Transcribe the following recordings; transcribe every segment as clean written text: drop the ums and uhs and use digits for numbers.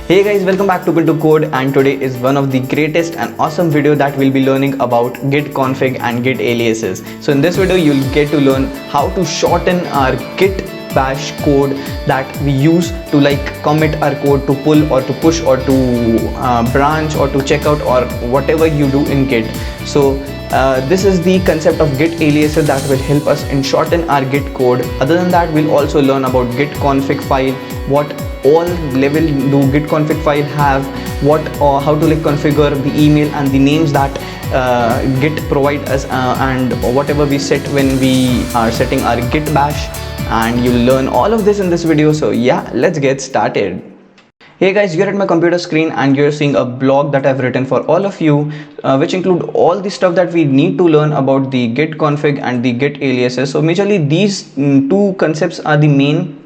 Hey guys, welcome back to Pinto Code, and today is one of the greatest and awesome video that we'll be learning about git config and git aliases. So in this video you'll get to learn how to shorten our git bash code that we use to commit our code, to pull or to push or to branch or to check out or whatever you do in git. So this is the concept of git aliases that will help us in shorten our git code. Other than that, we'll also learn about git config file, what all level do git config file have, what or how to configure the email and the names that git provide us, and whatever we set when we are setting our git bash. And you'll learn all of this in this video. So yeah, let's get started. Hey guys, you're at my computer screen and you're seeing a blog that I've written for all of you, which include all the stuff that we need to learn about the git config and the git aliases. So majorly these two concepts are the main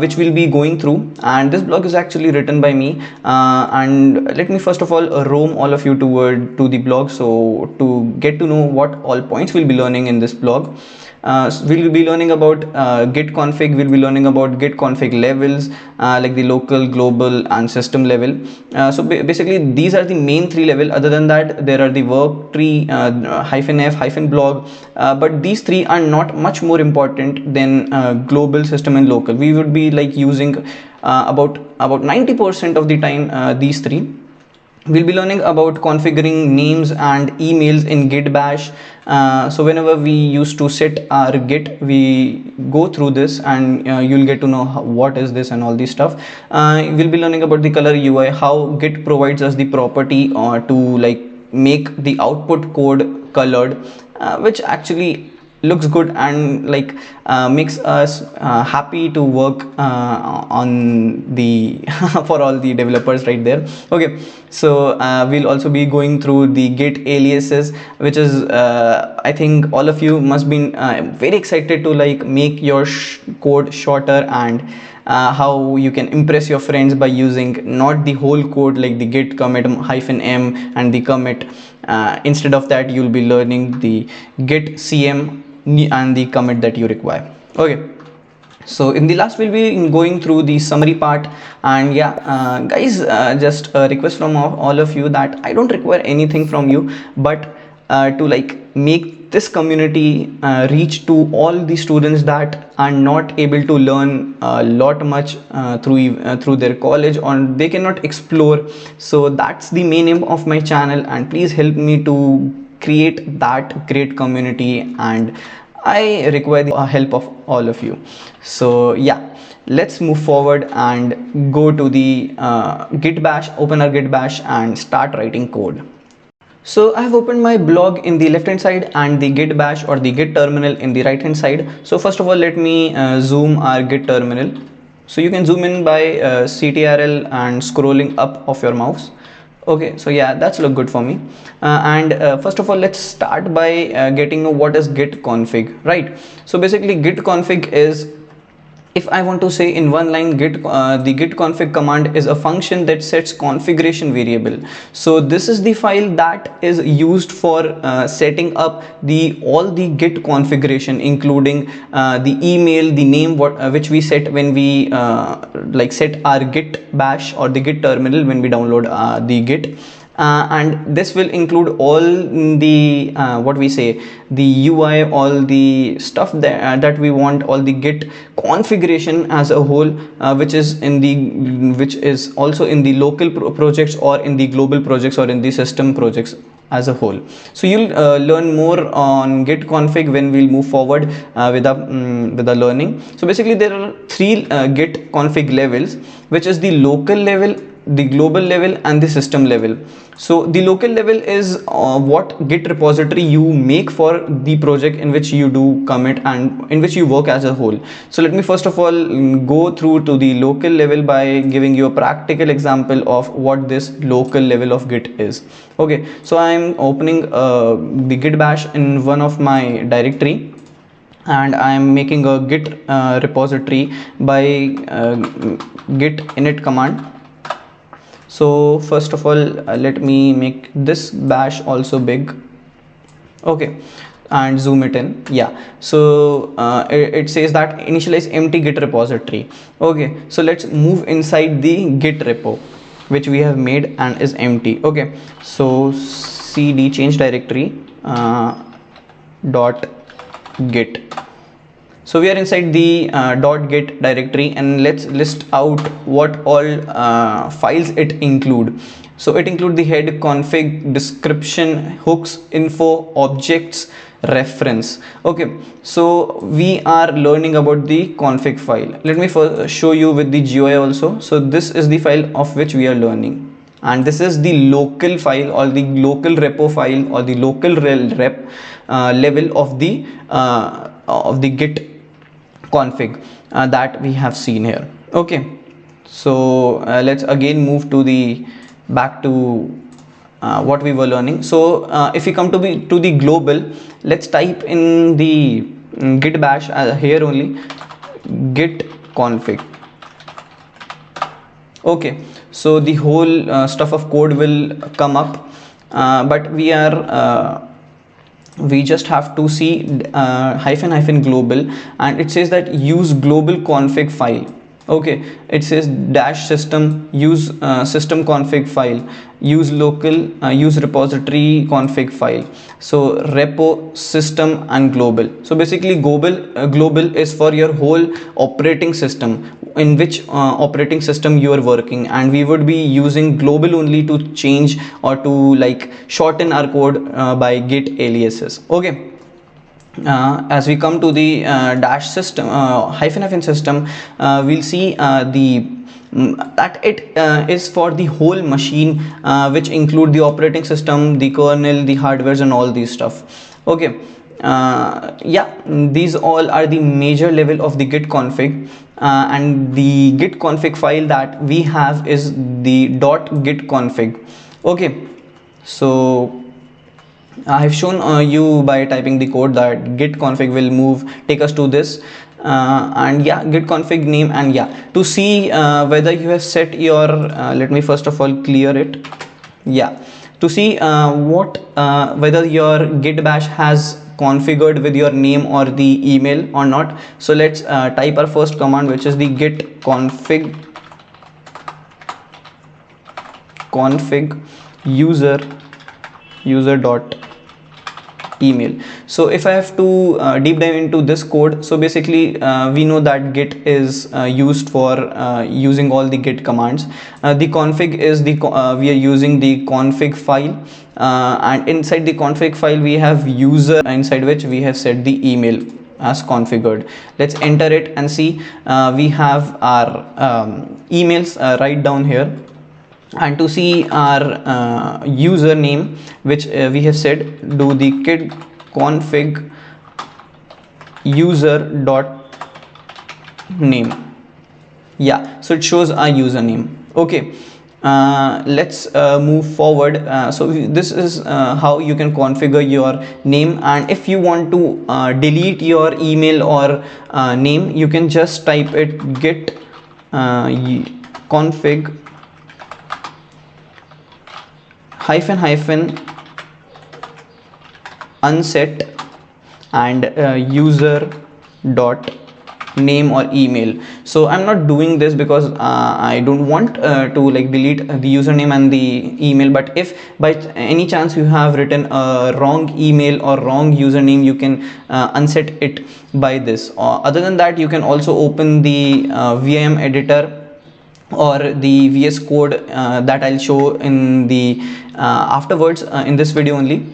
which we'll be going through, and this blog is actually written by me, and let me first of all roam all of you to the blog, so to get to know what all points we'll be learning in this blog. So we'll be learning about git config, we'll be learning about git config levels, like the local, global and system level. So basically these are the main three levels. Other than that, there are the work tree, -f, blog, but these three are not much more important than global, system and local. We would be using about 90% of the time these three. We'll be learning about configuring names and emails in git bash. So whenever we used to set our git, we go through this, and you'll get to know what is this and all this stuff. We'll be learning about the color UI, how git provides us the property to make the output code colored, which actually looks good and makes us happy to work on the for all the developers right there. Okay, so we'll also be going through the git aliases, which is I think all of you must be very excited to make your code shorter, and how you can impress your friends by using not the whole code like the git commit -m and the commit. Instead of that, you'll be learning the git cm and the commit that you require. Okay, so in the last we'll be going through the summary part, and yeah, guys, just a request from all of you that I don't require anything from you, but to make this community reach to all the students that are not able to learn a lot much through their college, or they cannot explore. So that's the main aim of my channel, and please help me to create that great community, and I require the help of all of you. So yeah, let's move forward and go to the git bash, open our git bash and start writing code. So I have opened my blog in the left hand side and the git bash or the git terminal in the right hand side. So first of all, let me zoom our git terminal. So you can zoom in by CTRL and scrolling up of your mouse. Okay, so yeah, that's look good for me. And first of all, let's start by getting what is git config, right? So basically git config is, if I want to say in one line, the git config command is a function that sets configuration variable. So this is the file that is used for setting up all the git configuration, including the email, the name which we set when we set our git bash or the git terminal when we download the git. And this will include all the what we say, the UI, all the stuff that we want, all the git configuration as a whole, which is also in the local projects or in the global projects or in the system projects as a whole. So you'll learn more on git config when we'll move forward with the learning. So basically there are three git config levels, which is the local level, the global level and the system level. So the local level is what git repository you make for the project in which you do commit and in which you work as a whole. So let me first of all go through to the local level by giving you a practical example of what this local level of git is. Okay, so I'm opening the git bash in one of my directory, and I am making a git repository by git init command. So first of all, let me make this bash also big. Okay, and zoom it in. Yeah, so it says that initialize empty git repository. Okay, so let's move inside the git repo. which we have made and is empty. Okay, so cd change directory dot git. So we are inside the .git directory, and let's list out what all files it include. So it include the head, config, description, hooks, info, objects, reference. Okay, so we are learning about the config file. Let me first show you with the GUI also. So this is the file of which we are learning, and this is the local file or the local repo file or the local rep level of the git config that we have seen here. Okay, so let's again move to the back to what we were learning. So if we come to the global, let's type in the git bash here only, git config. Okay, so the whole stuff of code will come up, but we just have to see hyphen global, and it says that use global config file. Okay, it says dash system, use system config file, use local, use repository config file. So repo, system and global. So basically global is for your whole operating system, in which operating system you are working, and we would be using global only to change or to like shorten our code by git aliases. Okay, as we come to the dash system hyphen system, we'll see that it is for the whole machine, which include the operating system, the kernel, the hardwares and all these stuff. Okay, yeah, these all are the major level of the git config, and the git config file that we have is the .git config. Okay, so I have shown you by typing the code that git config will take us to this, and yeah, git config name, and yeah, to see whether you have set your let me first of all clear it. Yeah, to see whether your git bash has configured with your name or the email or not. So let's type our first command, which is the git config user dot email. So if I have to deep dive into this code, so basically we know that git is used for using all the git commands. The config is we are using the config file, and inside the config file we have user, inside which we have set the email as configured. Let's enter it and see. We have our emails right down here, and to see our username, which we have said, do the git config user dot name. Yeah, so it shows our username. Okay, let's move forward. So this is how you can configure your name, and if you want to delete your email or name, you can just type it git config hyphen unset and user dot name or email. So I'm not doing this because I don't want to like delete the username and the email, but if by any chance you have written a wrong email or wrong username, you can unset it by this. Other than that, you can also open the vim editor or the VS Code that I'll show in the afterwards in this video only.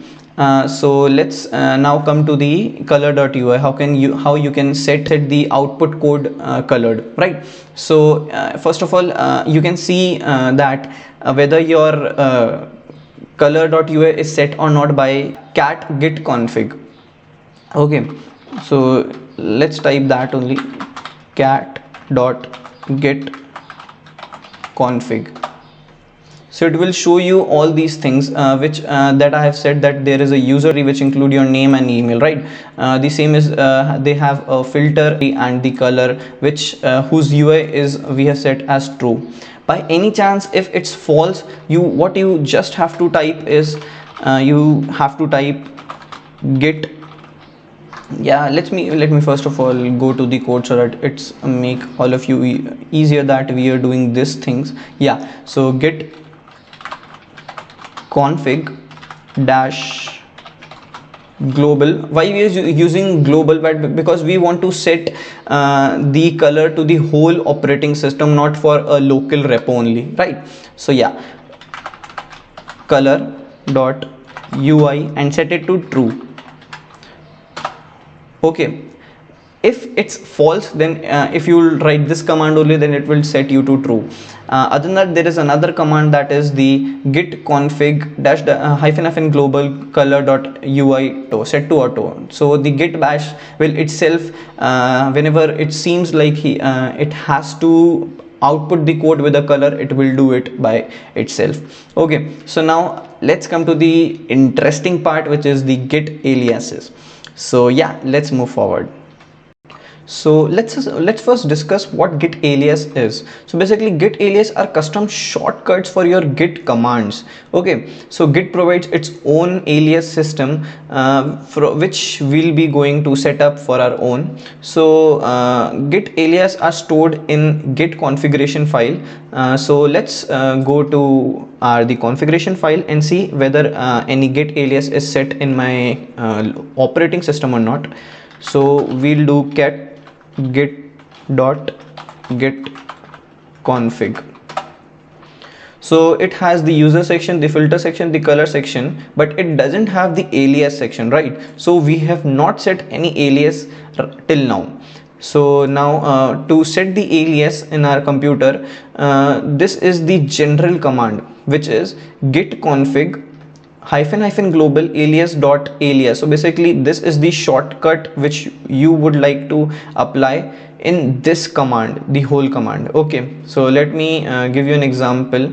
So let's now come to the color.ui. How you can set the output code colored, right? So first of all, you can see that whether your color.ui is set or not by cat git config. Okay, so let's type that only, cat dot git config. So it will show you all these things which that I have said, that there is a user which include your name and email, right? The same is they have a filter and the color, which whose UI is we have set as true. By any chance if it's false, what you just have to type is you have to type git Yeah, let me first of all go to the code so that it's make all of you easier that we are doing these things. Yeah, so git config dash global. Why we are using global? But because we want to set the color to the whole operating system, not for a local repo only, right? So yeah, color dot ui and set it to true. Okay, if it's false, then if you will write this command only, then it will set you to true. Other than that, there is another command, that is the git config dash hyphen hyphen global color dot ui to set to auto. So the git bash will itself, whenever it seems like it has to output the code with a color, it will do it by itself. Okay, so now let's come to the interesting part, which is the git aliases. So yeah, let's move forward. So let's first discuss what git alias is. So basically, git alias are custom shortcuts for your git commands. Okay, so git provides its own alias system, for which we'll be going to set up for our own. So git alias are stored in git configuration file. So let's go to the configuration file and see whether any git alias is set in my operating system or not. So we'll do cat git dot git config. So it has the user section, the filter section, the color section, but it doesn't have the alias section, right? So we have not set any alias till now. So now to set the alias in our computer, this is the general command, which is git config hyphen hyphen global alias dot alias. So basically, this is the shortcut which you would like to apply in this command, the whole command. Okay, so let me give you an example.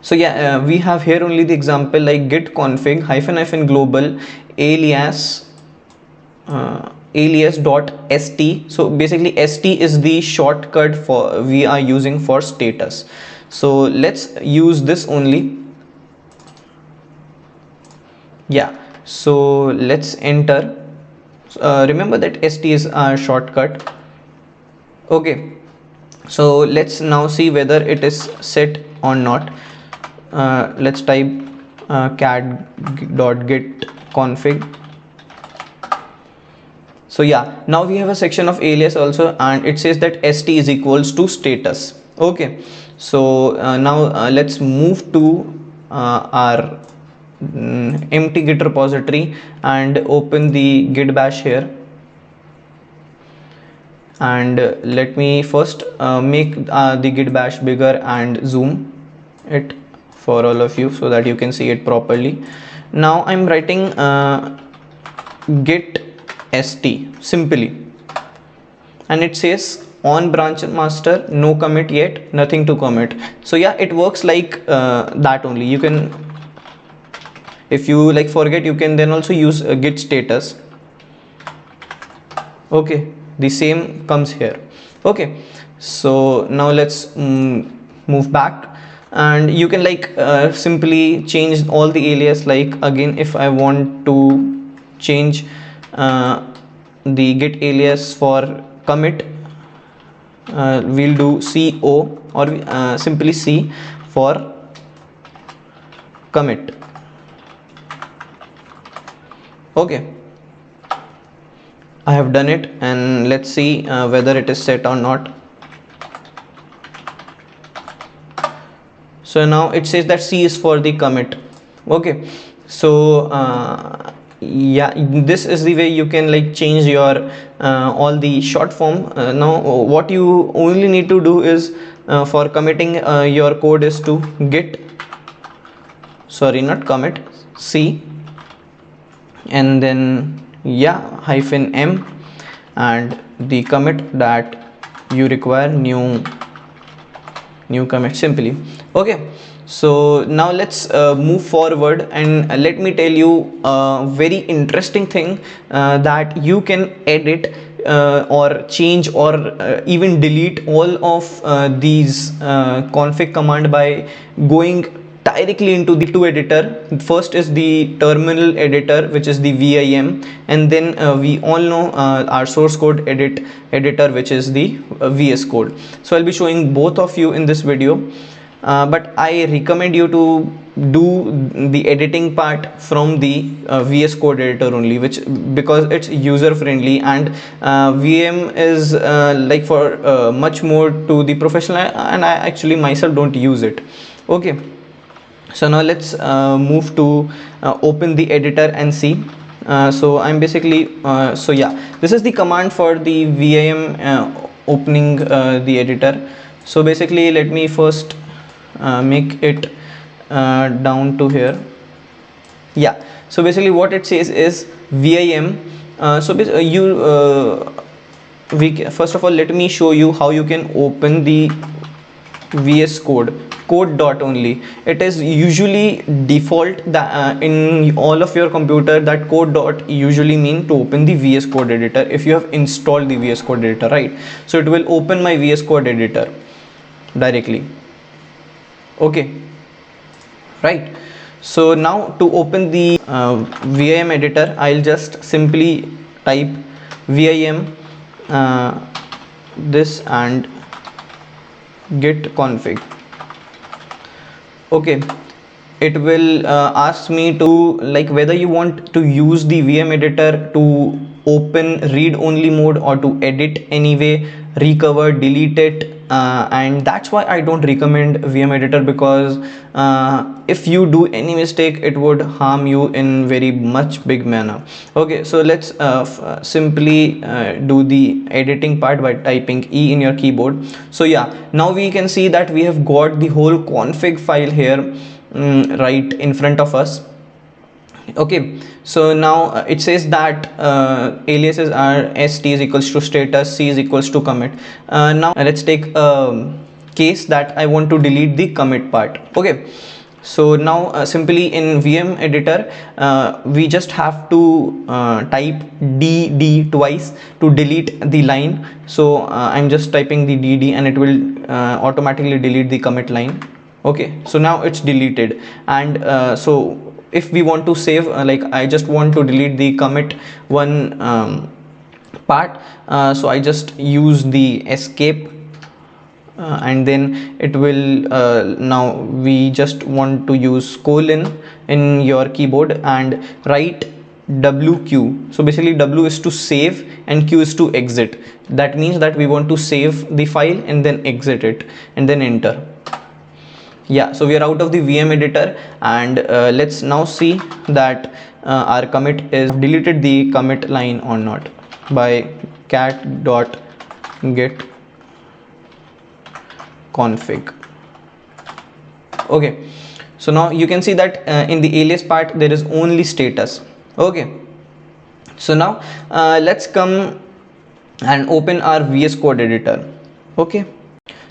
So yeah, we have here only the example, like git config hyphen hyphen global alias alias dot st. So basically, st is the shortcut for we are using for status. So let's use this only. Yeah, so let's enter. Remember that st is our shortcut. Okay, so let's now see whether it is set or not. Let's type cat.git config. So yeah, now we have a section of alias also, and it says that st is equals to status. Okay, so now let's move to our empty git repository and open the git bash here. And let me first make the git bash bigger and zoom it for all of you so that you can see it properly. Now I'm writing git st simply, and it says on branch master, no commit yet, nothing to commit. So yeah, it works like that only. You can, if you like forget, you can then also use git status. Okay, the same comes here. Okay, so now let's move back, and you can like simply change all the alias. Like again, if I want to change the git alias for commit, we'll do co, or simply c for commit. Okay, I have done it, and let's see whether it is set or not. So now it says that C is for the commit. Okay, so yeah, this is the way you can like change your all the short form. Now what you only need to do is for committing your code is to git, sorry, not commit, C, and then yeah, hyphen m, and the commit that you require, new commit simply. Okay, so now let's move forward, and let me tell you a very interesting thing that you can edit or change or even delete all of these config command by going directly into the two editor. First is the terminal editor, which is the vim, and then we all know our source code editor, which is the VS Code. So I'll be showing both of you in this video, but I recommend you to do the editing part from the VS Code editor only, which because it's user friendly, and VM is like for much more to the professional, and I actually myself don't use it. Okay, so now let's move to open the editor and see. So I'm basically so yeah, this is the command for the vim opening the editor. So basically let me first make it down to here. Yeah, so basically what it says is vim. First of all, let me show you how you can open the VS Code dot only. It is usually default that in all of your computer that code dot usually mean to open the VS Code editor if you have installed the VS Code editor, right? So it will open my VS Code editor directly. Okay, right. So now to open the vim editor, I'll just simply type vim this and git config. Okay, it will ask me to like whether you want to use the vim editor to open read only mode or to edit anyway, recover, delete it, and that's why I don't recommend vim editor, because if you do any mistake it would harm you in very much big manner. Okay, so let's simply do the editing part by typing E in your keyboard. So yeah, now we can see that we have got the whole config file here right in front of us. Okay, so now it says that aliases are st is equals to status, c is equals to commit. Now let's take a case that I want to delete the commit part. Okay, so now simply in vim editor we just have to type dd twice to delete the line. So I'm just typing the dd and it will automatically delete the commit line. Okay, so now it's deleted, and so if we want to save like I just want to delete the commit one part, so I just use the escape and then it will now we just want to use colon in your keyboard and write wq. So basically w is to save and q is to exit. That means that we want to save the file and then exit it and then enter. Yeah, so we are out of the vim editor, and let's now see that our commit is deleted the commit line or not by cat dot git config. Okay, so now you can see that in the alias part there is only status. Okay, so now let's come and open our VS Code editor. Okay,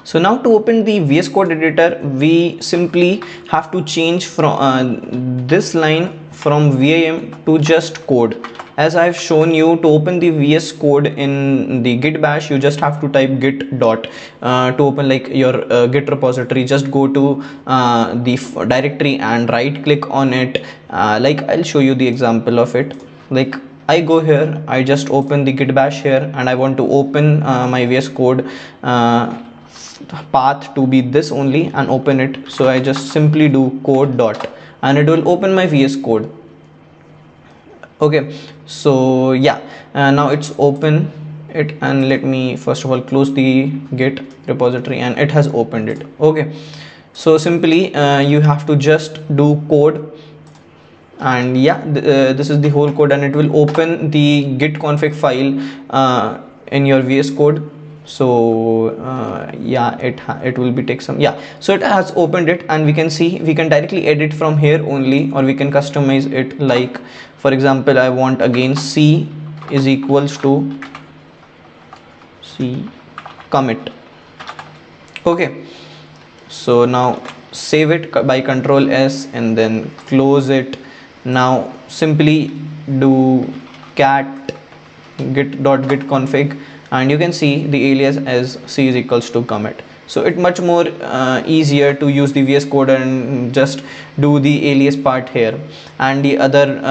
so now to open the VS Code editor we simply have to change from this line from vim to just code. As I've shown you, to open the VS Code in the git bash you just have to type git dot to open like your git repository. Just go to the directory and right click on it, like I'll show you the example of it. Like I go here, I just open the git bash here, and I want to open my VS Code path to be this only and open it. So I just simply do code dot and it will open my VS Code. Okay, so yeah, now it's open it, and let me first of all close the git repository, and it has opened it. Okay, so simply you have to just do code, and yeah, this is the whole code, and it will open the git config file in your VS Code. So yeah, it will be take some, yeah, so it has opened it, and we can see we can directly edit from here only, or we can customize it. Like for example, I want again c is equals to c commit. Okay, so now save it by Control S and then close it. Now simply do cat git.git config, and you can see the alias as c is equals to commit. So it much more easier to use the VS Code and just do the alias part here. And the other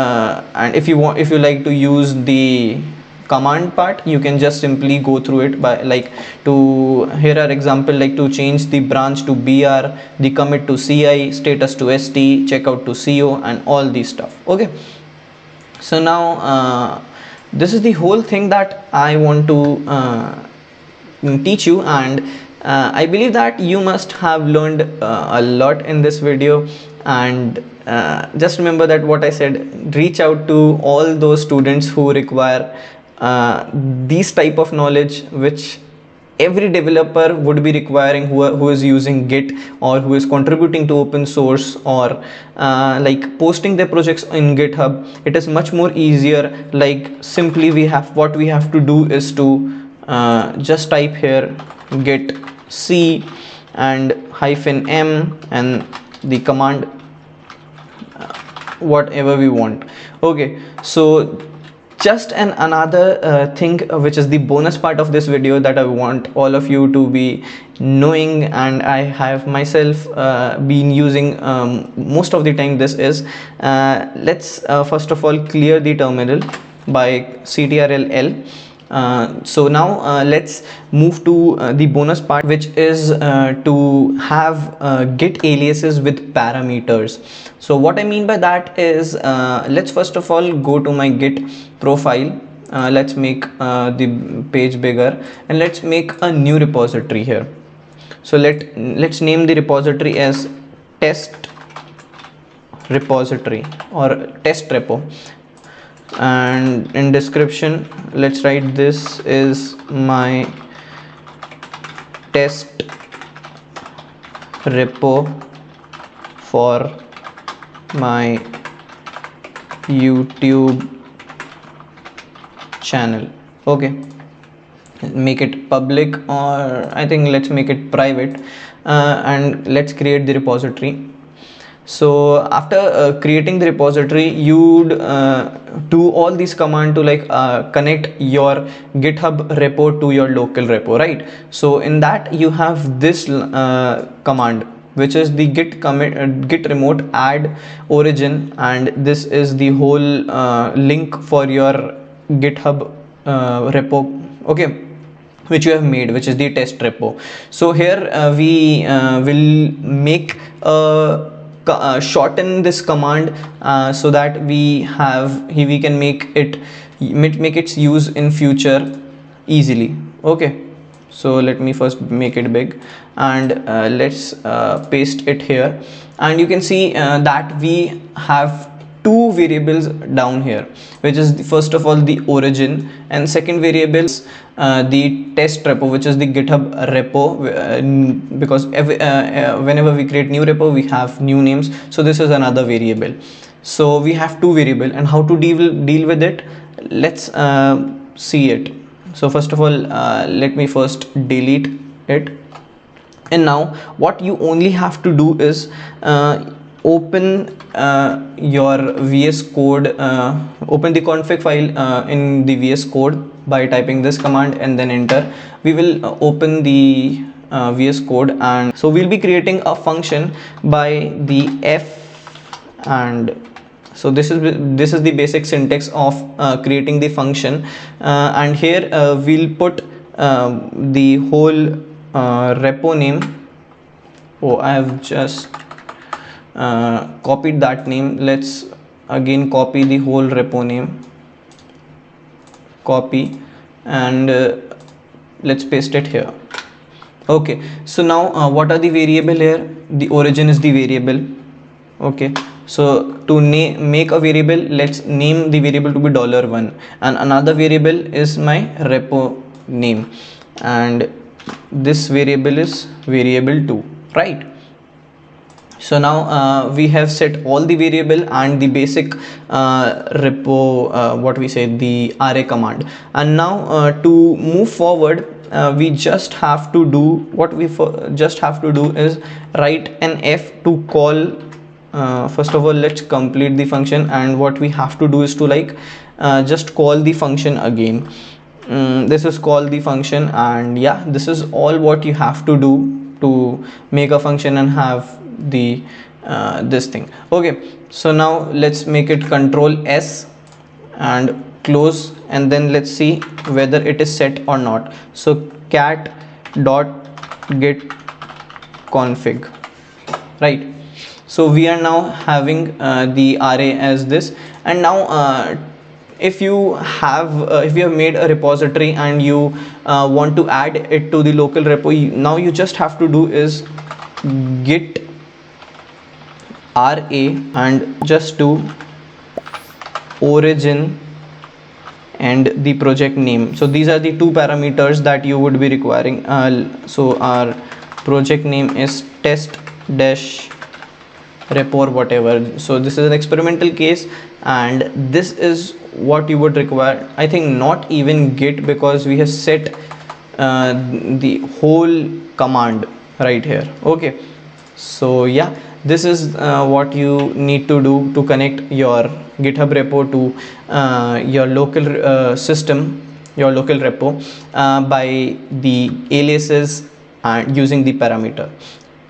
and if you like to use the command part, you can just simply go through it by like to, here are example, like to change the branch to BR, the commit to CI, status to ST, checkout to CO, and all these stuff. Okay, so now this is the whole thing that I want to teach you, and I believe that you must have learned a lot in this video. And just remember that what I said, reach out to all those students who require these type of knowledge, which every developer would be requiring, who is using Git, or who is contributing to open source, or like posting their projects in GitHub. It is much more easier. Like simply what we have to do is to just type here git c and -m and the command whatever we want. Okay, so just another thing, which is the bonus part of this video, that I want all of you to be knowing, and I have myself been using most of the time. This is let's first of all clear the terminal by ctrl-l. So now let's move to the bonus part, which is to have git aliases with parameters. So what I mean by that is, let's first of all go to my Git profile. Let's make the page bigger, and let's make a new repository here. So let's name the repository as test repository or test repo, and in description let's write this is my test repo for my YouTube channel. Okay, make it public, or I think let's make it private, and let's create the repository. So after creating the repository, you'd do all these commands to like connect your GitHub repo to your local repo, right? So in that you have this command, which is the git commit git remote add origin, and this is the whole link for your GitHub repo, okay, which you have made, which is the test repo. So here we will make shorten this command so that we can make its use in future easily. Okay, so let me first make it big, and let's paste it here, and you can see that we have two variables down here, which is first of all the origin, and second variable is the test repo, which is the GitHub repo, because whenever we create new repo we have new names, so this is another variable. So we have two variable, and how to deal with it, let's see it. So first of all let me first delete it, and now what you only have to do is open your VS Code, open the config file in the VS Code by typing this command and then enter. We will open the VS Code, and so we'll be creating a function by the f, and so this is the basic syntax of creating the function, and here we'll put the whole repo name. Oh, I have just copied that name. Let's again copy the whole repo name, copy, and let's paste it here. Okay, so now what are the variable here? The origin is the variable. Okay, so to make a variable, let's name the variable to be $1, and another variable is my repo name, and this variable is variable 2, right? So now we have set all the variable and the basic repo, what we say, the array command, and now to move forward we just have to do is write an f to call. First of all let's complete the function, and what we have to do is to like just call the function again. This is call the function, and yeah, this is all what you have to do to make a function and have the this thing. Okay, so now let's make it control S and close, and then let's see whether it is set or not. So cat dot get config, right? So we are now having the array as this. And now if you have made a repository and you want to add it to the local repo, now you just have to do is git ra and just do origin and the project name. So these are the two parameters that you would be requiring. So our project name is test dash repo or whatever. So this is an experimental case, and this is what you would require. I think not even git, because we have set the whole command right here. Okay, so yeah, this is what you need to do to connect your GitHub repo to your local system, your local repo, by the aliases and using the parameter.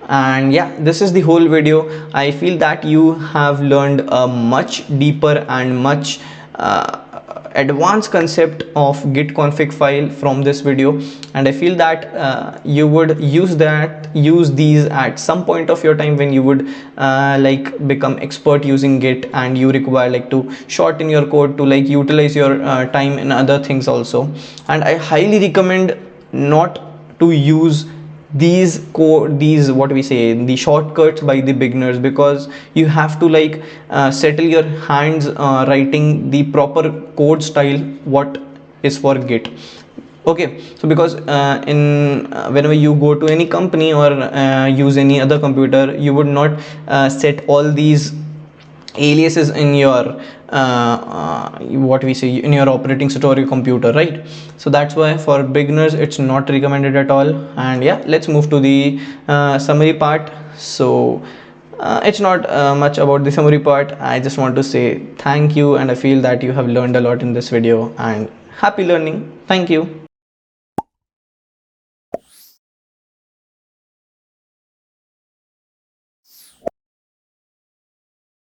And yeah, this is the whole video. I feel that you have learned a much deeper and much advanced concept of git config file from this video, and I feel that you would use these at some point of your time when you would like become expert using git, and you require like to shorten your code to like utilize your time in other things also. And I highly recommend not to use these what we say, the shortcuts by the beginners, because you have to like settle your hands writing the proper code style what is for git. Okay, so because whenever you go to any company or use any other computer, you would not set all these aliases in your what we say, in your operating system or your computer, right? So that's why for beginners it's not recommended at all. And yeah, let's move to the summary part. So it's not much about the summary part. I just want to say thank you, and I feel that you have learned a lot in this video, and happy learning. Thank you.